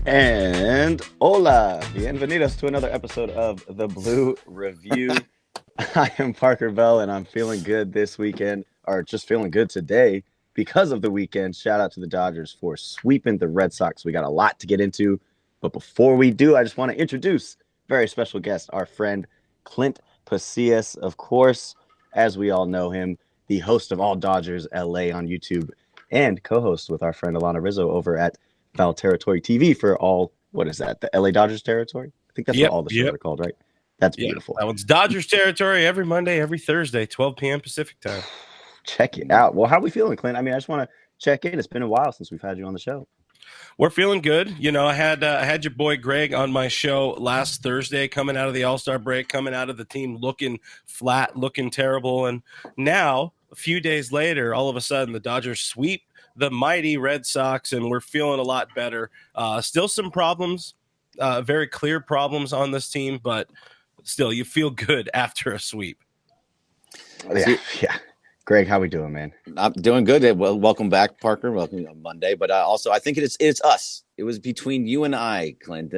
And hola, bienvenidos to another episode of The Blue Review. I am Parker Bell, and I'm feeling good this weekend, or just feeling good today because of the weekend. Shout out to the Dodgers for sweeping the Red Sox. We got a lot to get into, but before we do, I just want to introduce very special guest, our friend Clint Pasillas, of course, as we all know him, the host of All Dodgers LA on YouTube and co-host with our friend Alana Rizzo over at Foul Territory TV for all, what is that, the LA Dodgers territory? I think that's what all the shows are called, right? That's beautiful. That one's Dodgers territory every Monday, every Thursday, 12 p.m. Pacific time. Check it out. Well, how are we feeling, Clint? I mean, I just want to check in. It's been a while since we've had you on the show. We're feeling good. You know, I had your boy Greg on my show last Thursday, coming out of the All-Star break, coming out of the team looking flat, looking terrible. And now, a few days later, all of a sudden, the Dodgers sweep the mighty Red Sox, and we're feeling a lot better. Still some problems, very clear problems on this team, but still, you feel good after a sweep. Yeah. Greg, how we doing, man? I'm doing good. Well, welcome back, Parker. Welcome on Monday. But also, I think it's us. It was between you and I, Clint,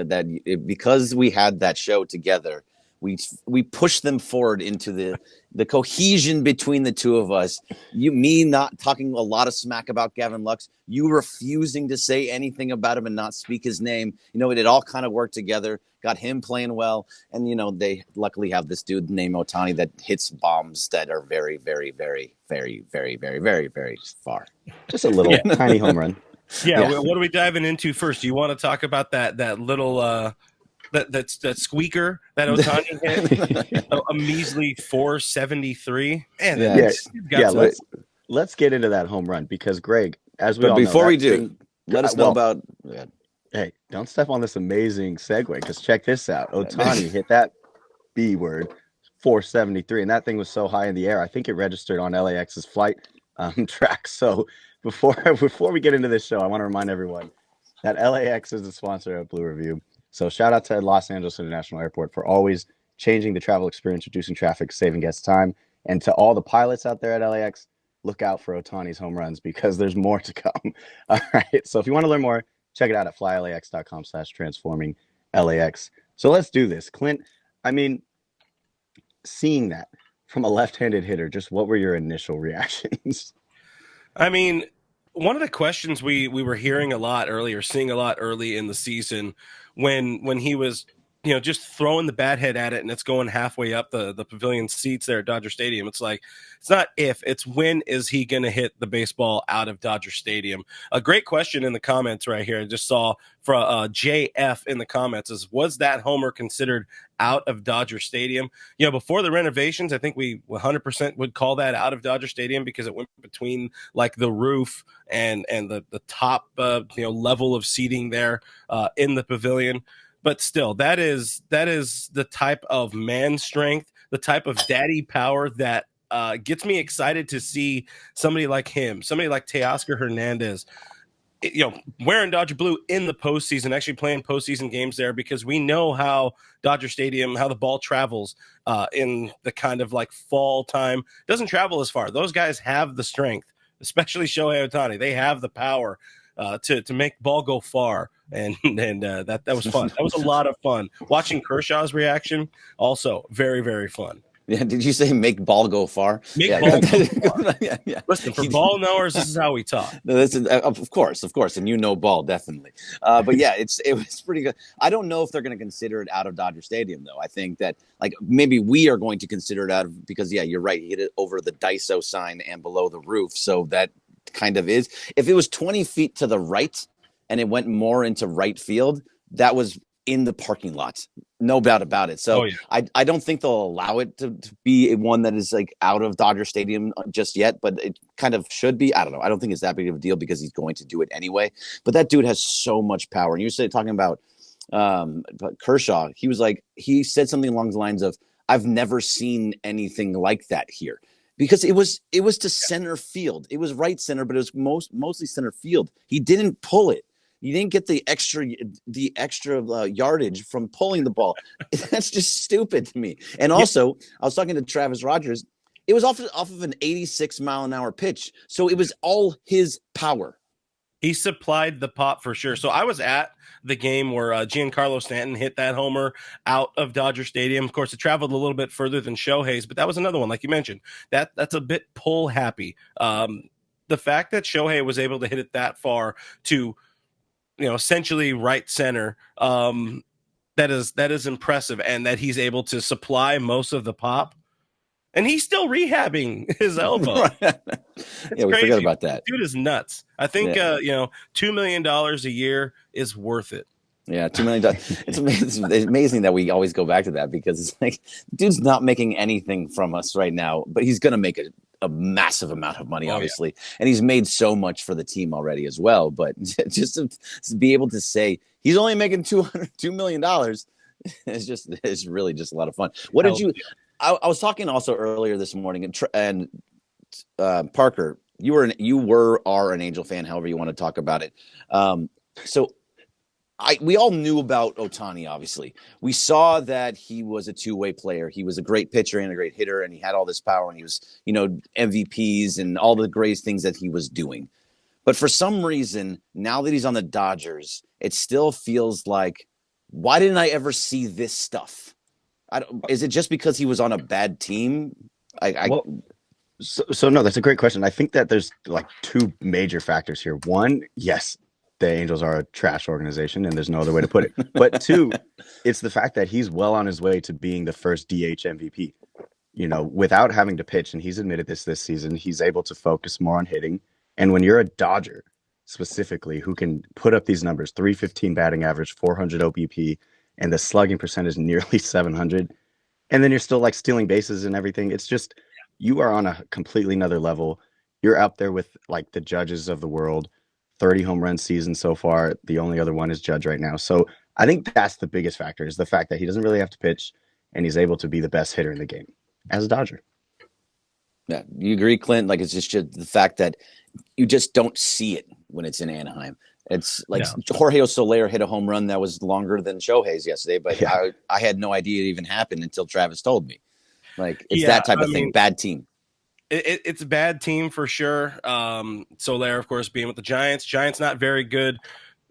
because we had that show together, we pushed them forward into the cohesion between the two of us. Me not talking a lot of smack about Gavin Lux, you refusing to say anything about him and not speak his name. You know, it all kind of worked together. Got him playing well, and you know they luckily have this dude named Ohtani that hits bombs that are very, very, very, very, very, very, very, very far. Just a little tiny home run. Yeah. What are we diving into first? Do you want to talk about that little that squeaker that Ohtani hit? A measly 473. Man, let's get into that home run because Greg, as we all before know, we do, let us know about. Yeah. Hey, don't step on this amazing segue because check this out. Ohtani hit that B word, 473, and that thing was so high in the air. I think it registered on LAX's flight track. So before we get into this show, I want to remind everyone that LAX is the sponsor of Blue Review. So shout out to Los Angeles International Airport for always changing the travel experience, reducing traffic, saving guests time. And to all the pilots out there at LAX, look out for Ohtani's home runs because there's more to come. All right. So if you want to learn more, check it out at flylax.com/transforming LAX. So let's do this. Clint, I mean, seeing that from a left-handed hitter, just what were your initial reactions? I mean, one of the questions we were hearing a lot earlier, seeing a lot early in the season when he was, you know, just throwing the bat head at it and it's going halfway up the pavilion seats there at Dodger Stadium. It's like, it's not if, it's when is he going to hit the baseball out of Dodger Stadium? A great question in the comments right here. I just saw from JF in the comments is, was that homer considered out of Dodger Stadium? You know, before the renovations, I think we 100% would call that out of Dodger Stadium because it went between like the roof and the top, level of seating there in the pavilion. But still, that is the type of man strength, the type of daddy power that gets me excited to see somebody like him, somebody like Teoscar Hernandez, wearing Dodger blue in the postseason, actually playing postseason games there, because we know how Dodger Stadium, how the ball travels in the kind of like fall time. It doesn't travel as far. Those guys have the strength, especially Shohei Ohtani. They have the power to make ball go far. And that was fun. That was a lot of fun. Watching Kershaw's reaction, also very, very fun. Yeah, did you say make ball go far? Ball go far. Yeah. Listen, for ball knowers, this is how we talk. No, this is of course, and you know ball definitely. But yeah, it was pretty good. I don't know if they're going to consider it out of Dodger Stadium though. I think that like maybe we are going to consider it out of, because yeah, you're right. He hit it over the Daiso sign and below the roof, so that kind of is. If it was 20 feet to the right and it went more into right field, that was in the parking lot. No doubt about it. So I don't think they'll allow it to be one that is like out of Dodger Stadium just yet, but it kind of should be. I don't know. I don't think it's that big of a deal because he's going to do it anyway. But that dude has so much power. And you're talking about Kershaw. He said something along the lines of, I've never seen anything like that here. Because it was to center field. It was right center, but it was mostly center field. He didn't pull it. You didn't get the extra yardage from pulling the ball. That's just stupid to me. And also, I was talking to Travis Rogers. It was off of an 86-mile-an-hour pitch, so it was all his power. He supplied the pop for sure. So I was at the game where Giancarlo Stanton hit that homer out of Dodger Stadium. Of course, it traveled a little bit further than Shohei's, but that was another one, like you mentioned. That's a bit pull happy. The fact that Shohei was able to hit it that far to, essentially right center, that is impressive, and that he's able to supply most of the pop. And he's still rehabbing his elbow. Yeah, we crazy. forgot about that. Dude is nuts. I think $2 million a year is worth it. Yeah, $2 million. It's amazing that we always go back to that, because it's like, dude's not making anything from us right now, but he's going to make a massive amount of money, obviously. Yeah. And he's made so much for the team already as well. But just to be able to say he's only making $2 million is really just a lot of fun. What did you? I was talking also earlier this morning, and Parker, you are an Angel fan, however you want to talk about it. So we all knew about Ohtani, obviously. We saw that he was a two-way player. He was a great pitcher and a great hitter, and he had all this power, and he was, MVPs and all the great things that he was doing. But for some reason, now that he's on the Dodgers, it still feels like, why didn't I ever see this stuff? Is it just because he was on a bad team? So no, that's a great question. I think that there's like two major factors here. One, yes, the Angels are a trash organization, and there's no other way to put it. But two, it's the fact that he's well on his way to being the first DH MVP. Without having to pitch, and he's admitted this season, he's able to focus more on hitting. And when you're a Dodger, specifically, who can put up these numbers, 315 batting average, 400 OBP, and the slugging percentage nearly 700, and then you're still like stealing bases and everything. It's just, you are on a completely another level. You're up there with like the Judges of the world. 30 home run season so far. The only other one is Judge right now. So I think that's the biggest factor, is the fact that he doesn't really have to pitch, and he's able to be the best hitter in the game as a Dodger. Yeah, you agree, Clint? Like, it's just the fact that you just don't see it when it's in Anaheim. It's like Jorge Soler hit a home run that was longer than Shohei's yesterday, but I had no idea it even happened until Travis told me. Like, it's that type of thing. Bad team. It's a bad team for sure. Soler, of course, being with the Giants. Giants not very good.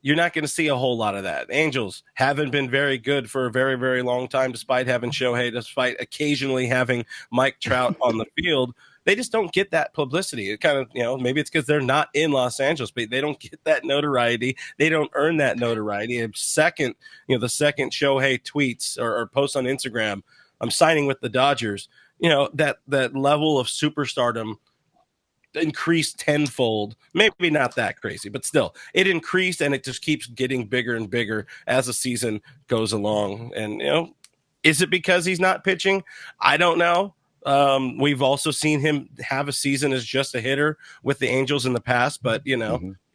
You're not going to see a whole lot of that. Angels haven't been very good for a very, very long time, despite having Shohei, despite occasionally having Mike Trout on the field. They just don't get that publicity. It kind of, maybe it's because they're not in Los Angeles, but they don't get that notoriety. They don't earn that notoriety. And second, the second Shohei tweets or posts on Instagram, I'm signing with the Dodgers, that level of superstardom increased tenfold. Maybe not that crazy, but still, it increased, and it just keeps getting bigger and bigger as the season goes along. And, is it because he's not pitching? I don't know. We've also seen him have a season as just a hitter with the Angels in the past, but he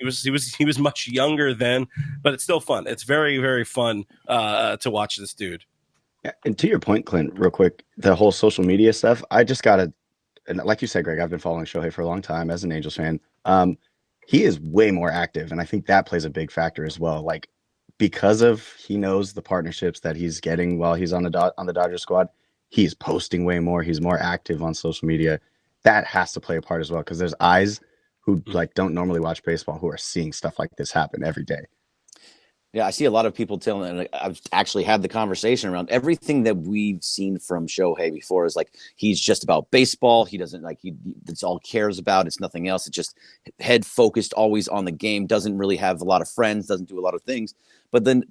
was much younger then, but it's still fun. It's very, very fun to watch this dude. Yeah, and to your point, Clint, real quick, the whole social media stuff, I just gotta, and like you said, Greg, I've been following Shohei for a long time as an Angels fan. He is way more active, and I think that plays a big factor as well. Like, because of he knows the partnerships that he's getting while he's on the Dodgers squad. He's posting way more. He's more active on social media. That has to play a part as well, because there's eyes who like don't normally watch baseball who are seeing stuff like this happen every day. Yeah, I see a lot of people telling, and I've actually had the conversation around everything that we've seen from Shohei before is like, he's just about baseball. He doesn't that's all he cares about. It's nothing else. It's just head focused, always on the game, doesn't really have a lot of friends, doesn't do a lot of things. But then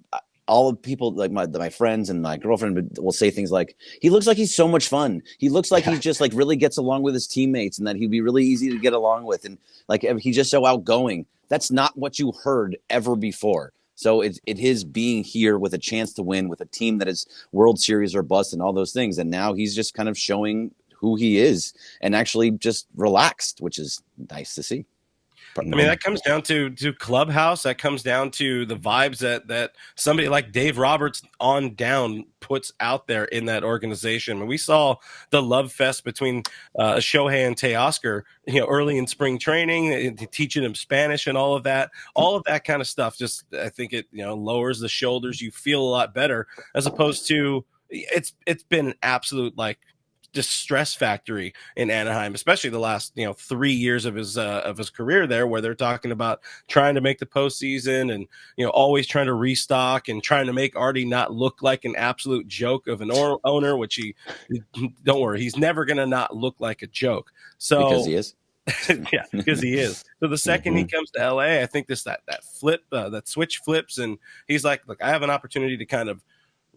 all of people, like my friends and my girlfriend, will say things like, he looks like he's so much fun. He looks like he just like really gets along with his teammates, and that he'd be really easy to get along with. And like, he's just so outgoing. That's not what you heard ever before. So it is being here with a chance to win with a team that is World Series or bust and all those things. And now he's just kind of showing who he is and actually just relaxed, which is nice to see. I mean, that comes down to clubhouse. That comes down to the vibes that somebody like Dave Roberts on down puts out there in that organization. When we saw the love fest between Shohei and Teoscar, early in spring training, teaching him Spanish and all of that kind of stuff. Just, I think it, lowers the shoulders. You feel a lot better, as opposed to it's been an absolute like distress factory in Anaheim, especially the last 3 years of his career there, where they're talking about trying to make the postseason and always trying to restock and trying to make Artie not look like an absolute joke of an owner, which he don't worry, he's never going to not look like a joke. So because he is. yeah, because he is. So the second he comes to LA, I think that flip, that switch flips, and he's like, look, I have an opportunity to kind of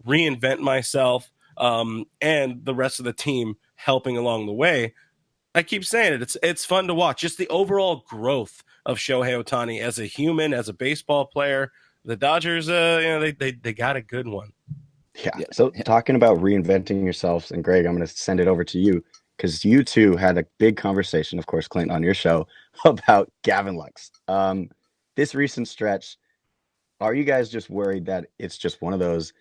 reinvent myself, and the rest of the team helping along the way. I keep saying it. It's fun to watch. Just the overall growth of Shohei Ohtani as a human, as a baseball player. The Dodgers, they got a good one. Yeah. So talking about reinventing yourselves, and Greg, I'm going to send it over to you, because you two had a big conversation, of course, Clint, on your show about Gavin Lux. This recent stretch, are you guys just worried that it's just one of those,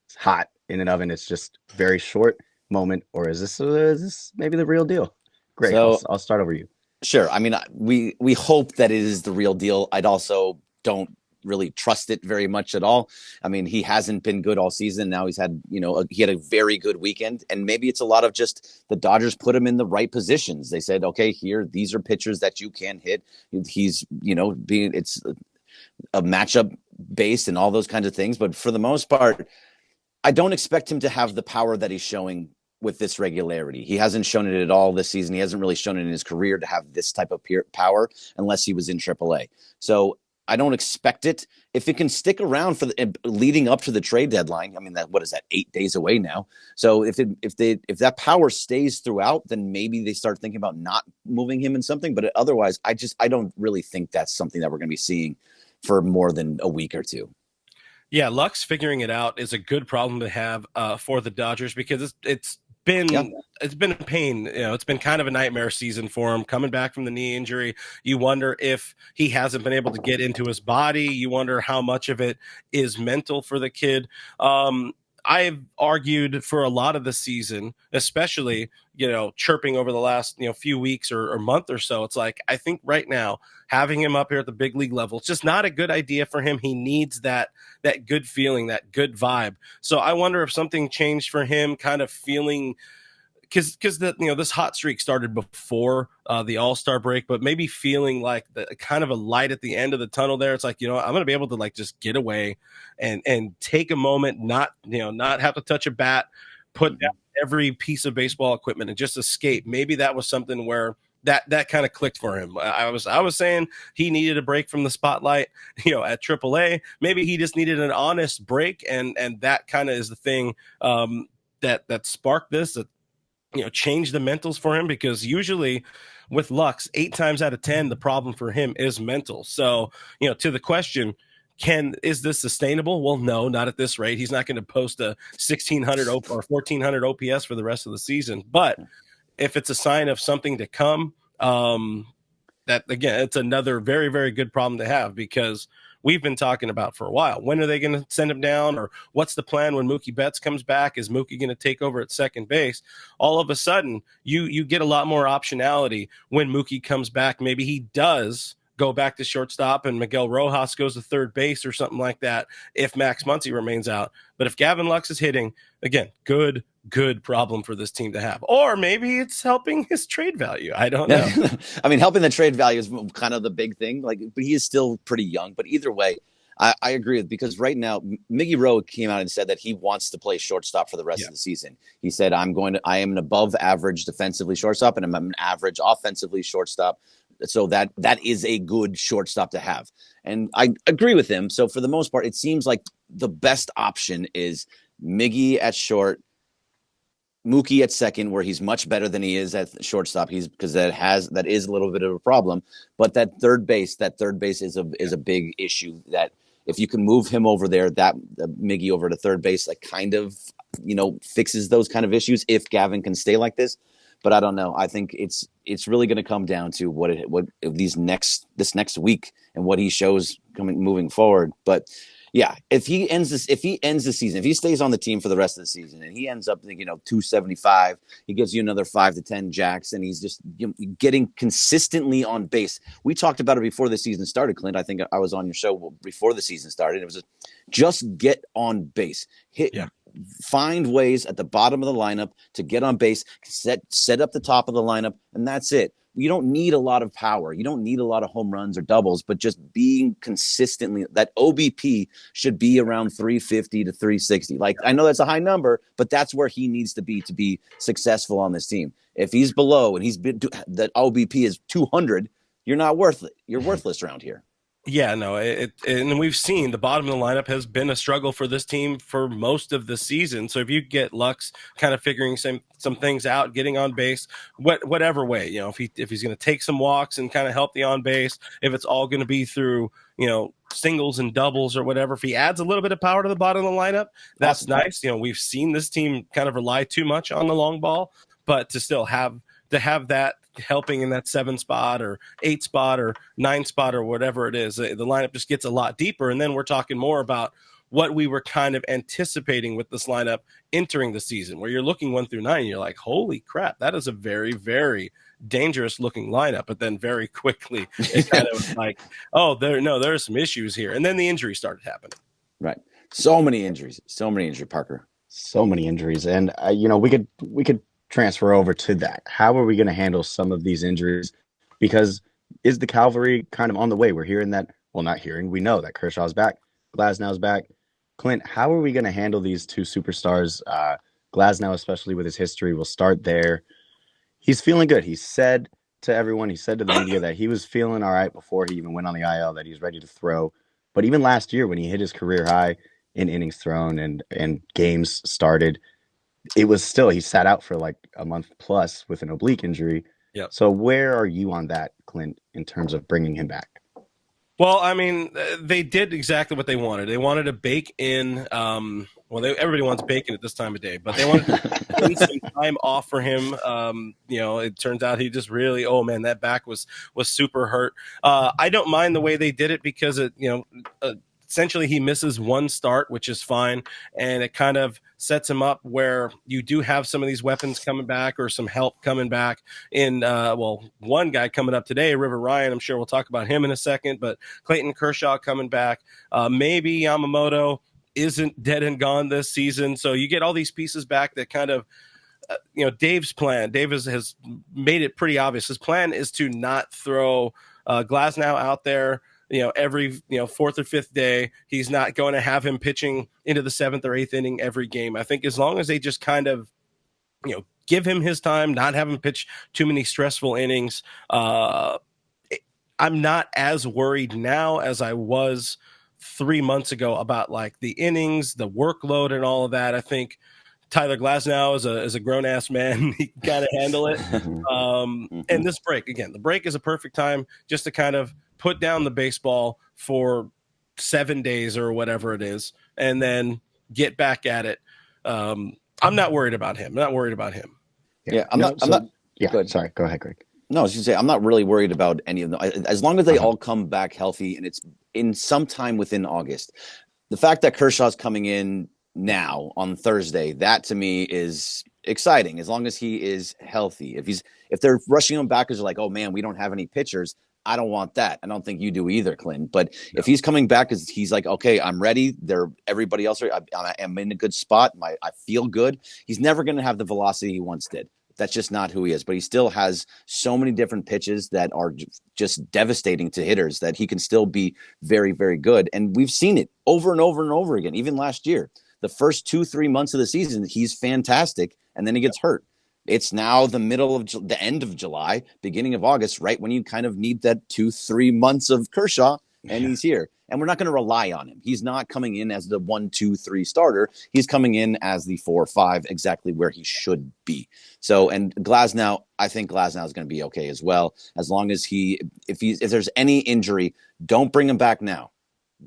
it's hot in an oven, it's just very short moment, or is this maybe the real deal? Greg, so, I'll start over you. Sure. I mean, we hope that it is the real deal. I'd also don't really trust it very much at all. I mean, he hasn't been good all season. Now he's had, he had a very good weekend, and maybe it's a lot of just the Dodgers put him in the right positions. They said, okay, these are pitchers that you can hit. He's, it's a matchup based and all those kinds of things. But for the most part, I don't expect him to have the power that he's showing with this regularity. He hasn't shown it at all this season. He hasn't really shown it in his career to have this type of power unless he was in AAA. So I don't expect it. If it can stick around for leading up to the trade deadline, I mean, what is that, 8 days away now? So if that power stays throughout, then maybe they start thinking about not moving him in something. But otherwise, I don't really think that's something that we're going to be seeing for more than a week or two. Yeah, Lux figuring it out is a good problem to have for the Dodgers, because it's been a pain. It's been kind of a nightmare season for him, coming back from the knee injury. You wonder if he hasn't been able to get into his body. You wonder how much of it is mental for the kid. I've argued for a lot of the season, especially, chirping over the last, few weeks or month or so. It's like, I think right now, having him up here at the big league level, it's just not a good idea for him. He needs that good feeling, that good vibe. So I wonder if something changed for him, kind of feeling, because this hot streak started before the All-Star break, but maybe feeling like the kind of a light at the end of the tunnel there. It's like, I'm going to be able to like just get away and take a moment, not have to touch a bat, put down every piece of baseball equipment and just escape. Maybe that was something where that kind of clicked for him. I was saying he needed a break from the spotlight, at AAA. Maybe he just needed an honest break, and that kind of is the thing that sparked this, that change the mentals for him, because usually with Lux, 8 times out of 10, the problem for him is mental. So, to the question, is this sustainable? Well, no, not at this rate. He's not going to post a 1,600 or 1,400 OPS for the rest of the season. But if it's a sign of something to come, that, again, it's another very, very good problem to have, because we've been talking about for a while. When are they going to send him down, or what's the plan when Mookie Betts comes back? Is Mookie going to take over at second base? All of a sudden, you get a lot more optionality when Mookie comes back. Maybe he does go back to shortstop and Miguel Rojas goes to third base or something like that if Max Muncy remains out. But if Gavin Lux is hitting, again, good problem for this team to have. Or maybe it's helping his trade value. I don't know. I mean, helping the trade value is kind of the big thing. But he is still pretty young. But either way, I agree with, because right now Miggy Rowe came out and said that he wants to play shortstop for the rest of the season. He said, I am an above average defensively shortstop, and I'm an average offensively shortstop. So that is a good shortstop to have. And I agree with him. So for the most part, it seems like the best option is Miggy at short, Mookie at second, where he's much better than he is at shortstop. Because that is a little bit of a problem. But that third base is a big issue. That if you can move him over there, that Miggy over to third base, like kind of fixes those kind of issues if Gavin can stay like this. But I don't know. I think it's really going to come down to what this next week and what he shows moving forward. But yeah, if he ends the season, if he stays on the team for the rest of the season, and he ends up 275, he gives you another 5 to 10 jacks, and he's just getting consistently on base. We talked about it before the season started, Clint. I think I was on your show before the season started. It was just get on base, find ways at the bottom of the lineup to get on base, set up the top of the lineup, and that's it. You don't need a lot of power. You don't need a lot of home runs or doubles, but just being consistently, that OBP should be around 350 to 360. Like, I know that's a high number, but that's where he needs to be successful on this team. If he's below and that OBP is 200, you're not worth it. You're worthless around here. Yeah, no, and we've seen the bottom of the lineup has been a struggle for this team for most of the season. So if you get Lux kind of figuring some things out, getting on base, whatever way, if he's going to take some walks and kind of help the on base, if it's all going to be through singles and doubles or whatever, if he adds a little bit of power to the bottom of the lineup, that's nice. We've seen this team kind of rely too much on the long ball, but to still have that helping in that 7 spot or 8 spot or 9 spot or whatever it is, the lineup just gets a lot deeper. And then we're talking more about what we were kind of anticipating with this lineup entering the season, where you're looking 1 through 9 and you're like, holy crap, that is a very, very dangerous looking lineup. But then very quickly it kind of like, there are some issues here. And then the injuries started happening. Right. So many injuries, Parker. So many injuries. And we could transfer over to that. How are we going to handle some of these injuries? Because is the cavalry kind of on the way? We're hearing that, well, not hearing, we know that Kershaw's back, Glasnow's back. Clint, how are we going to handle these two superstars? Glasnow, especially with his history, will start there. He's feeling good. He said to everyone, he said to the media that he was feeling all right before he even went on the IL, that he's ready to throw. But even last year when he hit his career high in innings thrown and games started, it was still, he sat out for like a month plus with an oblique injury. Yeah. So where are you on that, Clint, in terms of bringing him back? Well, I memean, they did exactly what they wanted. They wanted to bake in, everybody wants bacon at this time of day, but they wanted to put some time off for him. It turns out he just really, that back was super hurt. I don't mind the way they did it because essentially he misses one start, which is fine, and it kind of sets him up where you do have some of these weapons coming back or some help coming back in, one guy coming up today, River Ryan. I'm sure we'll talk about him in a second, but Clayton Kershaw coming back. Maybe Yamamoto isn't dead and gone this season. So you get all these pieces back that kind of, Dave's plan. Dave has made it pretty obvious. His plan is to not throw Glasnow out there every 4th or 5th day. He's not going to have him pitching into the 7th or 8th inning every game. I think as long as they just kind of give him his time, not have him pitch too many stressful innings, I'm not as worried now as I was 3 months ago about like the innings, the workload, and all of that. I think Tyler Glasnow is a grown ass man. He can kind of handle it. And this break, again, the break is a perfect time just to kind of put down the baseball for 7 days or whatever it is, and then get back at it. I'm not worried about him. Yeah, I'm not. Yeah, sorry. Go ahead, Greg. No, I was going to say, I'm not really worried about any of them. As long as they all come back healthy and it's in some time within August. The fact that Kershaw's coming in now on Thursday, that to me is exciting. As long as he is healthy. If they're rushing him back because they're like, oh man, we don't have any pitchers, I don't want that. I don't think you do either, Clint. But if he's coming back because he's like, okay, I'm ready. Everybody else, I'm in a good spot. I feel good. He's never going to have the velocity he once did. That's just not who he is. But he still has so many different pitches that are just devastating to hitters that he can still be very, very good. And we've seen it over and over and over again. Even last year, the first 2-3 months of the season, he's fantastic. And then he gets hurt. It's now the end of July, beginning of August, right when you kind of need that 2-3 months of Kershaw, and he's here. And we're not going to rely on him. He's not coming in as the 1, 2, 3 starter. He's coming in as the 4, 5, exactly where he should be. So, and Glasnow, I think Glasnow is going to be okay as well. As long as if there's any injury, don't bring him back now.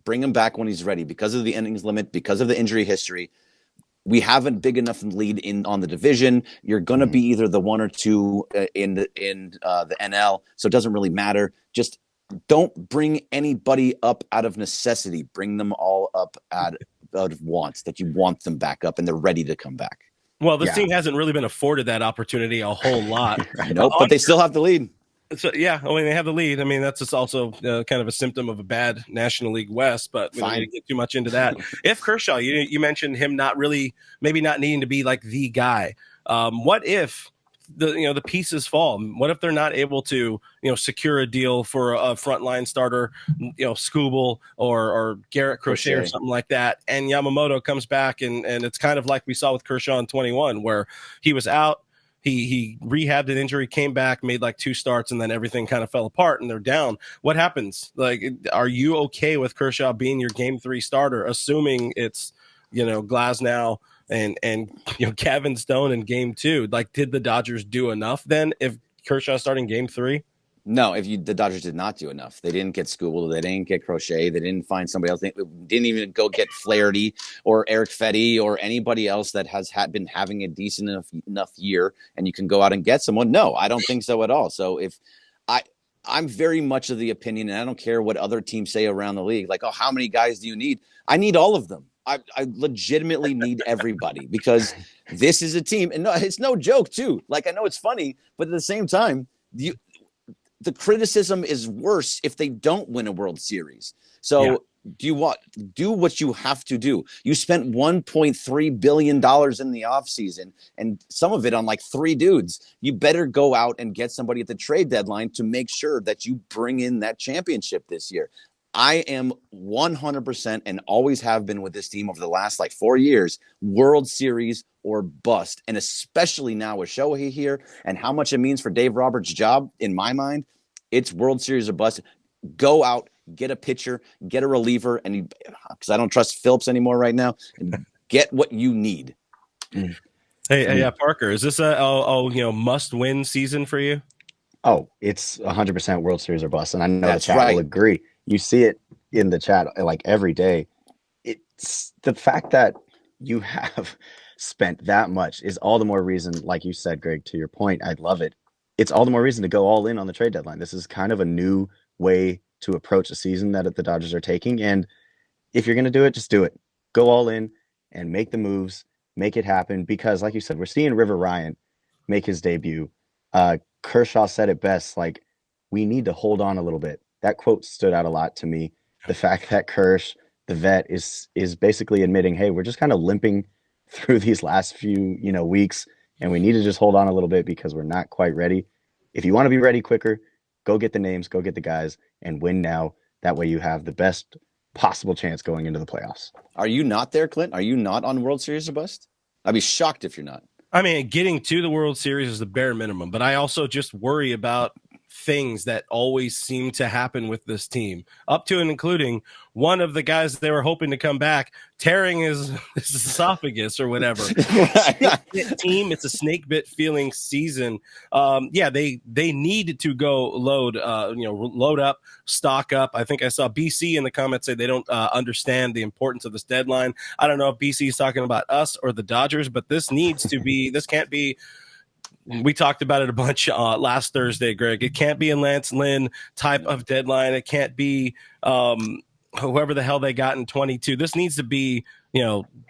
Bring him back when he's ready because of the innings limit, because of the injury history. We have a big enough lead on the division. You're going to be either the 1 or 2 in the NL, so it doesn't really matter. Just don't bring anybody up out of necessity. Bring them all up out of wants, that you want them back up and they're ready to come back. Well, this team hasn't really been afforded that opportunity a whole lot. Nope, but they still have the lead. So yeah, I mean they have the lead. I mean that's just also kind of a symptom of a bad National League West, but we don't need to get too much into that. If Kershaw, you mentioned him not really, maybe not needing to be like the guy. What if the pieces fall? What if they're not able to secure a deal for a frontline starter, Skubal or Garrett Crochet or something like that, and Yamamoto comes back and it's kind of like we saw with Kershaw in 21, where he was out. He rehabbed an injury, came back, made like 2 starts, and then everything kind of fell apart and they're down. What happens? Like, are you okay with Kershaw being your game 3 starter, assuming it's, Glasnow and Gavin Stone in game 2? Like, did the Dodgers do enough then if Kershaw starting game 3? No, the Dodgers did not do enough. They didn't get Skubal. They didn't get Crochet. They didn't find somebody else. They didn't even go get Flaherty or Eric Fetty or anybody else that has been having a decent enough year, and you can go out and get someone. No, I don't think so at all. So I'm very much of the opinion, and I don't care what other teams say around the league, like, oh, how many guys do you need? I need all of them. I legitimately need everybody, because this is a team, and no, it's no joke too. Like, I know it's funny, but at the same time, the criticism is worse if they don't win a World Series. So do what you have to do. You spent $1.3 billion in the offseason, and some of it on like 3 dudes. You better go out and get somebody at the trade deadline to make sure that you bring in that championship this year. I am 100% and always have been with this team over the last like 4 years, World Series or bust. And especially now with Shohei here and how much it means for Dave Roberts' job, in my mind, it's World Series or bust. Go out, get a pitcher, get a reliever, and because I don't trust Phillips anymore right now, and get what you need. Hey, Parker, is this a must-win season for you? Oh, it's 100% World Series or bust, and I know That's the chat right. will agree. You see it in the chat like every day. It's the fact that you have spent that much is all the more reason, like you said, Greg, to your point, I love it. It's all the more reason to go all in on the trade deadline. This is kind of a new way to approach a season that the Dodgers are taking. And if you're going to do it, just do it. Go all in and make the moves, make it happen. Because like you said, we're seeing River Ryan make his debut. Kershaw said it best, like, we need to hold on a little bit. That quote stood out a lot to me. The fact that Kersh, the vet, is basically admitting, hey, we're just kind of limping through these last few, weeks, and we need to just hold on a little bit because we're not quite ready. If you want to be ready quicker, go get the names, go get the guys, and win now. That way you have the best possible chance going into the playoffs. Are you not there, Clint? Are you not on World Series or bust? I'd be shocked if you're not. I mean, getting to the World Series is the bare minimum, but I also just worry about things that always seem to happen with this team, up to and including one of the guys they were hoping to come back tearing his esophagus or whatever. Team, it's a snake bit feeling season. They need to go load up, stock up. I think I saw BC in the comments say they don't understand the importance of this deadline. I don't know if BC is talking about us or the Dodgers, but this can't be. We talked about it a bunch last Thursday, Greg. It can't be a Lance Lynn type of deadline. It can't be whoever the hell they got in 22. This needs to be,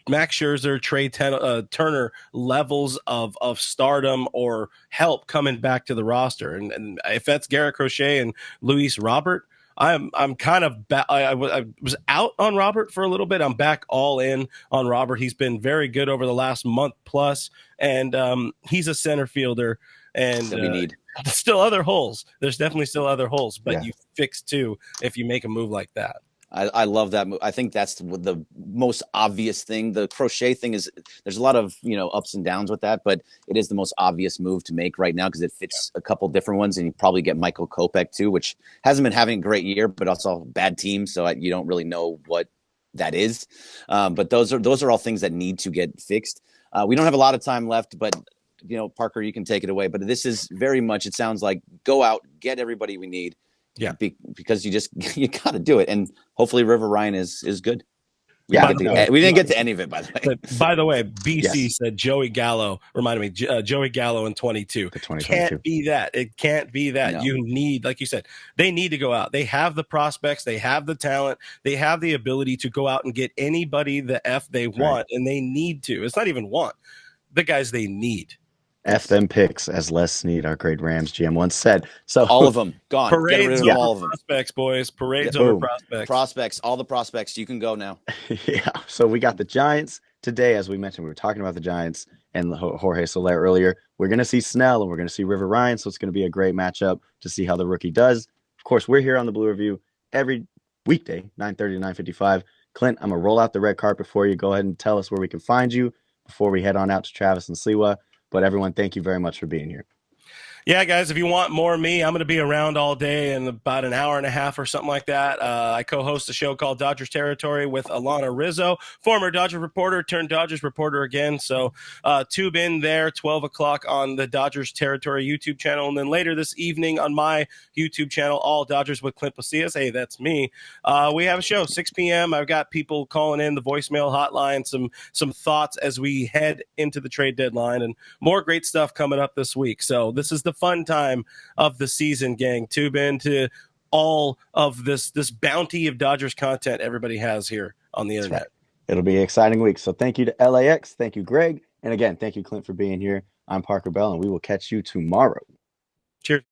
Max Scherzer, Trey Turner levels of stardom or help coming back to the roster. And if that's Garrett Crochet and Luis Robert, I'm kind of I was out on Robert for a little bit. I'm back all in on Robert. He's been very good over the last month plus, and he's a center fielder. And we need still other holes. There's definitely still other holes, but you fix 2 if you make a move like that. I love that move. I think that's the most obvious thing. The Crochet thing is there's a lot of, ups and downs with that, but it is the most obvious move to make right now because it fits a couple different ones. And you probably get Michael Kopech too, which hasn't been having a great year, but also a bad team. So you don't really know what that is. But those are all things that need to get fixed. We don't have a lot of time left, but Parker, you can take it away. But this is very much, it sounds like, go out, get everybody we need. Yeah, because you got to do it, and hopefully River Ryan is good. We didn't get to any of it, by the way. By the way, BC said Joey Gallo reminded me. Joey Gallo in 22. Can't be that. It can't be that. No. You need, like you said, they need to go out. They have the prospects. They have the talent. They have the ability to go out and get anybody the F they want, and they need to. It's not even want. The guys they need. F them picks, as Les Snead, our great Rams GM, once said. So all of them gone. Get rid Parades of over all of them. prospects, boys. Parades Yeah. over Boom. prospects. Prospects, all the prospects. You can go now. yeah. So we got the Giants today, as we mentioned. We were talking about the Giants and Jorge Soler earlier. We're going to see Snell and we're going to see River Ryan. So it's going to be a great matchup to see how the rookie does. Of course, we're here on the Blue Review every weekday, 9:30 to 9:55. Clint, I'm going to roll out the red carpet for you. Go ahead and tell us where we can find you before we head on out to Travis and Sliwa. But everyone, thank you very much for being here. Yeah, guys, if you want more of me, I'm going to be around all day in about an hour and a half or something like that. I co-host a show called Dodgers Territory with Alana Rizzo, former Dodger reporter turned Dodgers reporter again. So tube in there, 12 o'clock on the Dodgers Territory YouTube channel. And then later this evening on my YouTube channel, All Dodgers with Clint Pasillas. Hey, that's me. We have a show, 6 p.m. I've got people calling in the voicemail hotline, some thoughts as we head into the trade deadline, and more great stuff coming up this week. So this is the fun time of the season, gang. Tube into all of this bounty of Dodgers content everybody has here on the internet. Right. It'll be an exciting week. So thank you to LAX. Thank you, Greg. And again, thank you, Clint, for being here. I'm Parker Bell, and we will catch you tomorrow. Cheers.